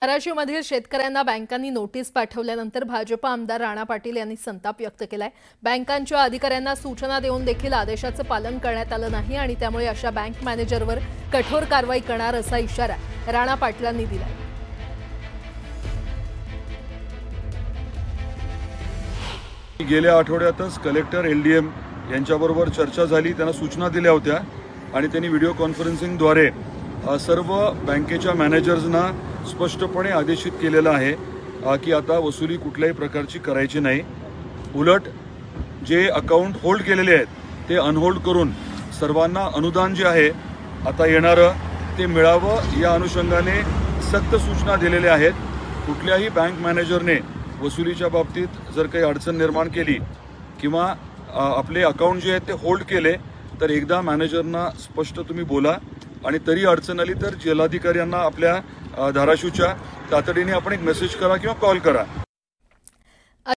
धाराशिवमधील शेतकऱ्यांना बँकांनी नोटीस पाठवल्यानंतर भाजप आमदार राणा पाटील यांनी संताप व्यक्त केलाय। बँकांच्या अधिकाऱ्यांना सूचना देऊन देखील आदेशाचं पालन करण्यात आलं नाही आणि त्यामुळे अशा बँक मॅनेजरवर कठोर कारवाई करणार असा इशारा राणा पाटलांनी दिलाय। गेल्या आठवड्यातच कलेक्टर एलडीएम यांच्याबरोबर चर्चा झाली, त्यांना सूचना दिल्या होत्या आणि त्यांनी व्हिडिओ कॉन्फरन्सिंगद्वारे सर्व बँकेच्या मॅनेजर्सना स्पष्टपणे आदेशित केलेलं आहे की आता वसुली कुठल्याही प्रकारची करायची नाही। उलट जे अकाउंट होल्ड केलेले आहेत ते अनहोल्ड करून सर्वांना अनुदान जे आहे आता येणारं ते मिळावं या अनुषंगाने सक्त सूचना दिलेल्या आहेत। कुठल्याही बँक मॅनेजरने वसुलीच्या बाबतीत जर काही अडचण निर्माण केली किंवा आपले अकाउंट जे आहेत ते होल्ड केले तर एकदा मॅनेजरना स्पष्ट तुम्ही बोला आणि तरी अडचण आली तर जिल्हाधिकारी यांना आपल्या धाराशिवच्या तातडीने आपण एक मेसेज करा किंवा कॉल करा।